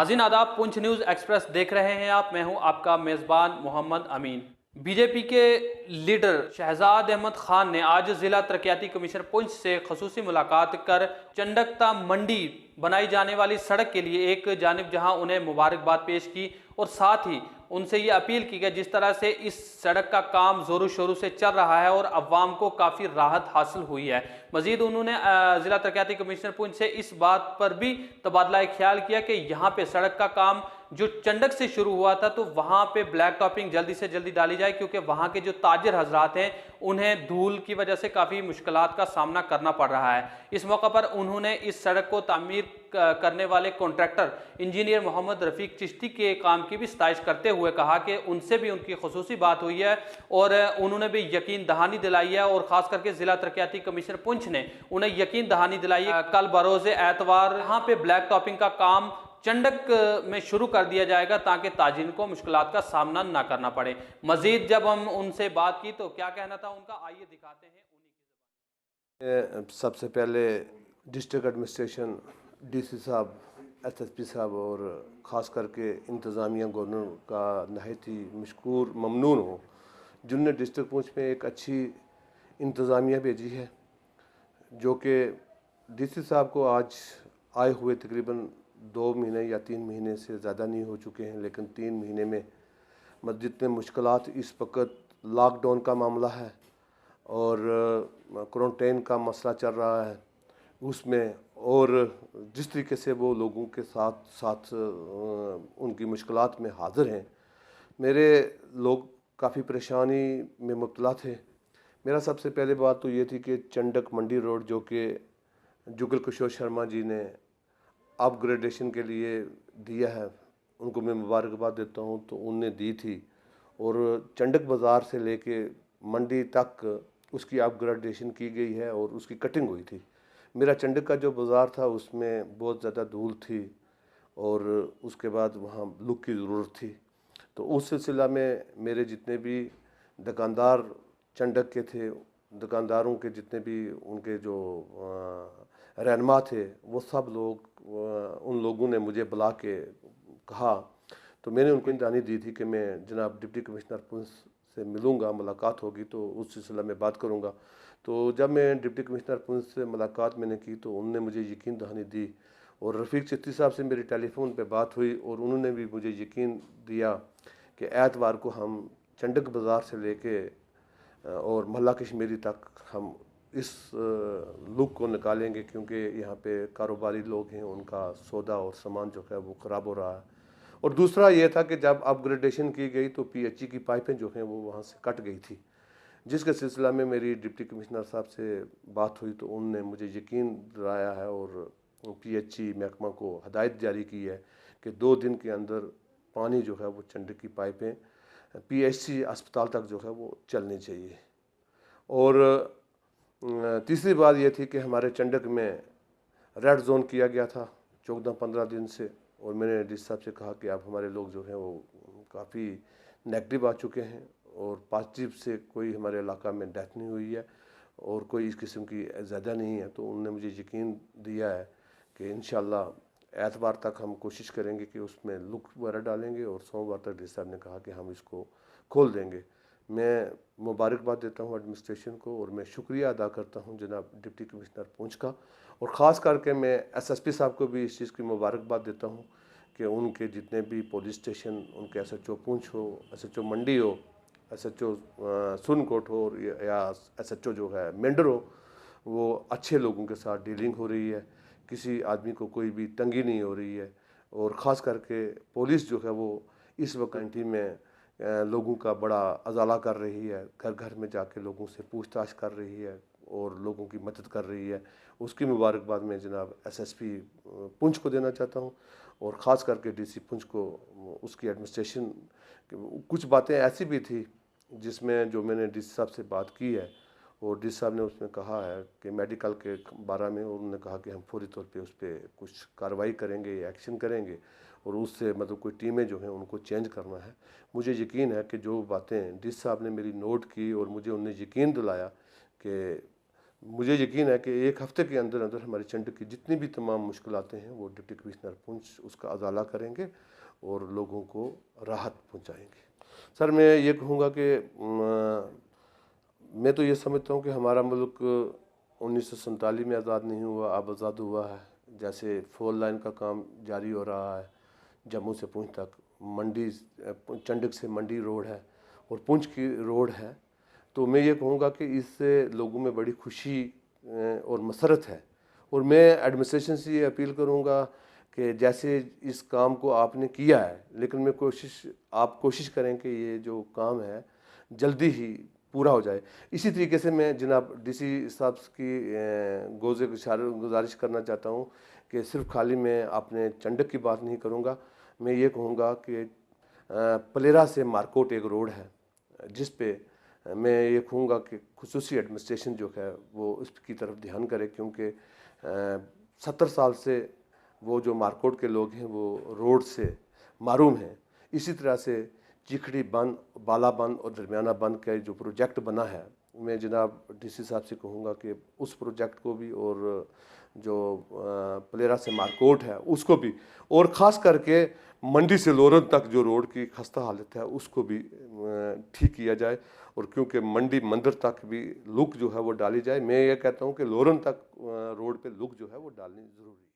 नाज़रीन आदाब, Poonch news express देख रहे हैं आप। मैं हूं आपका मेज़बान मोहम्मद अमीन। बीजेपी के लीडर शहजाद अहमद खान ने आज जिला तरक्याती कमीशन पुंछ से खसूसी मुलाकात कर चंडकता मंडी बनाई जाने वाली सड़क के लिए एक जानिब जहां उन्हें मुबारकबाद पेश की और साथ ही उनसे ये अपील की गई जिस तरह से इस सड़क का काम जोरों शोरों से चल रहा है और अवाम को काफ़ी राहत हासिल हुई है। मजीद उन्होंने जिला तरक्याती कमिश्नर पुंछ से इस बात पर भी तबादला ख्याल किया कि यहाँ पे सड़क का काम जो चंडक से शुरू हुआ था तो वहाँ पे ब्लैक टॉपिंग जल्दी से जल्दी डाली जाए, क्योंकि वहाँ के जो ताजिर हजरात हैं उन्हें धूल की वजह से काफ़ी मुश्किलात का सामना करना पड़ रहा है। इस मौका पर उन्होंने इस सड़क को तामीर करने वाले कॉन्ट्रैक्टर इंजीनियर मोहम्मद रफीक चिश्ती के काम की भी सताइश करते हुए कहा कि उनसे भी उनकी खुसूसी बात हुई है और उन्होंने भी यकीन दहानी दिलाई है और ख़ास करके ज़िला तरक्याती कमिश्नर पुंछ ने उन्हें यकीन दहानी दिलाई है कल बरोज़ एतवार यहाँ पे ब्लैक टॉपिंग का काम चंडक में शुरू कर दिया जाएगा ताकि ताजिन को मुश्किलात का सामना ना करना पड़े। मजीद जब हम उनसे बात की तो क्या कहना था उनका, आइए दिखाते हैं उन्हीं की। सबसे पहले डिस्ट्रिक्ट एडमिनिस्ट्रेशन, डीसी साहब, एसएसपी साहब और ख़ास करके इंतज़ामिया गवर्नर का नहायत ही मशकूर ममनून हो जिनने डिस्ट्रिक्ट पुंछ में एक अच्छी इंतज़ामिया भेजी है, जो कि डीसी साहब को आज आए हुए तकरीबन 2 महीने या 3 महीने से ज़्यादा नहीं हो चुके हैं, लेकिन 3 महीने में जितने मुश्किलात इस वक्त लॉकडाउन का मामला है और क्वारंटाइन का मसला चल रहा है उसमें, और जिस तरीके से वो लोगों के साथ साथ उनकी मुश्किलात में हाज़िर हैं, मेरे लोग काफ़ी परेशानी में मुब्तला थे। मेरा सबसे पहले बात तो ये थी कि चंडक मंडी रोड जो कि जुगल किशोर शर्मा जी ने अपग्रेडेशन के लिए दिया है, उनको मैं मुबारकबाद देता हूँ, तो उनने दी थी और चंडक बाज़ार से लेके मंडी तक उसकी अपग्रेडेशन की गई है और उसकी कटिंग हुई थी। मेरा चंडक का जो बाज़ार था उसमें बहुत ज़्यादा धूल थी और उसके बाद वहाँ लुक की ज़रूरत थी, तो उस सिलसिला में मेरे जितने भी दुकानदार चंडक के थे, दुकानदारों के जितने भी उनके जो रहनुमा थे, वो सब लोग उन लोगों ने मुझे बुला के कहा, तो मैंने उनको इंतज़ानी दी थी कि मैं जनाब डिप्टी कमिश्नर पुंछ से मिलूँगा, मुलाकात होगी तो उस सिलसिला में बात करूँगा। तो जब मैं डिप्टी कमिश्नर पुंछ से मुलाकात मैंने की तो उन्होंने मुझे यकीन दहानी दी और रफ़ीक चिश्ती साहब से मेरी टेलीफोन पे बात हुई और उन्होंने भी मुझे यकीन दिया कि एतवार को हम चंडक बाज़ार से लेके और महल्ला कश्मीरी तक हम इस लुक को निकालेंगे, क्योंकि यहाँ पे कारोबारी लोग हैं, उनका सौदा और सामान जो है वो ख़राब हो रहा है। और दूसरा ये था कि जब अपग्रेडेशन की गई तो पीएचई की पाइपें जो हैं वो वहाँ से कट गई थी, जिसके सिलसिला में मेरी डिप्टी कमिश्नर साहब से बात हुई तो उनने मुझे यकीन दिलाया है और पीएचई महकमा को हदायत जारी की है कि 2 दिन के अंदर पानी जो है वो चंडक की पाइपें पीएचसी अस्पताल तक जो है वो चलनी चाहिए। और तीसरी बात ये थी कि हमारे चंडक में रेड जोन किया गया था 14-15 दिन से, और मैंने डी साहब से कहा कि अब हमारे लोग जो हैं वो काफ़ी नेगेटिव आ चुके हैं और पॉजिटिव से कोई हमारे इलाका में डेथ नहीं हुई है और कोई इस किस्म की ज़्यादा नहीं है। तो उन्होंने मुझे यकीन दिया है कि इंशाल्लाह एतवार तक हम कोशिश करेंगे कि उसमें लुक वगैरह डालेंगे और सोमवार तक डी साहब ने कहा कि हम इसको खोल देंगे। मैं मुबारकबाद देता हूँ एडमिनिस्ट्रेशन को और मैं शुक्रिया अदा करता हूँ जनाब डिप्टी कमिश्नर पुंछ का, और ख़ास करके मैं एसएसपी साहब को भी इस चीज़ की मुबारकबाद देता हूँ कि उनके जितने भी पुलिस स्टेशन, उनके एसएचओ पुंछ हो, एसएचओ मंडी हो, एसएचओ सुनकोट हो या एसएचओ जो है मेंढर हो, वो अच्छे लोगों के साथ डीलिंग हो रही है, किसी आदमी को कोई भी तंगी नहीं हो रही है। और ख़ास करके पुलिस जो है वो इस वक्त कैंटीन में लोगों का बड़ा अजाला कर रही है, घर घर में जाके लोगों से पूछताछ कर रही है और लोगों की मदद कर रही है। उसकी मुबारकबाद मैं जनाब एसएसपी पुंछ को देना चाहता हूँ और ख़ास करके डीसी पुंछ को, उसकी एडमिनिस्ट्रेशन। कुछ बातें ऐसी भी थी जिसमें जो मैंने डीसी साहब से बात की है और डीसी साहब ने उसमें कहा है कि मेडिकल के बारे में उन्होंने कहा कि हम फौरी तौर पे उस पर कुछ कार्रवाई करेंगे, एक्शन करेंगे और उससे कोई टीमें जो हैं उनको चेंज करना है। मुझे यकीन है कि जो बातें डीसी साहब ने मेरी नोट की और मुझे उन्हें यकीन दिलाया कि मुझे यकीन है कि एक हफ्ते के अंदर अंदर हमारी चंडक की जितनी भी तमाम मुश्किलातें हैं वो डिप्टी कमिश्नर पुंछ उसका अजाला करेंगे और लोगों को राहत पहुंचाएंगे। सर मैं ये कहूँगा कि मैं तो ये समझता हूँ कि हमारा मुल्क 1947 में आज़ाद नहीं हुआ, अब आज़ाद हुआ है। जैसे 4 लाइन का काम जारी हो रहा है, जम्मू से पुंछ तक, मंडी चंडक से मंडी रोड है और पुंछ की रोड है। तो मैं ये कहूँगा कि इससे लोगों में बड़ी खुशी और मसरत है। और मैं एडमिनिस्ट्रेशन से ये अपील करूँगा कि जैसे इस काम को आपने किया है, लेकिन आप कोशिश करें कि ये जो काम है जल्दी ही पूरा हो जाए। इसी तरीके से मैं जनाब डीसी साहब की गुजारिश करना चाहता हूँ कि सिर्फ खाली मैं अपने चंडक की बात नहीं करूँगा, मैं ये कहूँगा कि पलेरा से मारकोट एक रोड है जिस पे मैं ये कहूँगा कि खुसूसी एडमिनिस्ट्रेशन जो है वो इसकी तरफ ध्यान करे, क्योंकि 70 साल से वो जो मारकोट के लोग हैं वो रोड से मारूम हैं। इसी तरह से चिखड़ी बंद, बाला बंद और दरमियाना बंद का जो प्रोजेक्ट बना है, मैं जनाब डीसी साहब से कहूँगा कि उस प्रोजेक्ट को भी और जो पलेरा से मारकोट है उसको भी, और ख़ास करके मंडी से लोरन तक जो रोड की खस्ता हालत है उसको भी ठीक किया जाए। और क्योंकि मंडी मंदिर तक भी लुक जो है वो डाली जाए, मैं ये कहता हूँ कि लोरन तक रोड पे लुक जो है वो डालनी ज़रूरी है।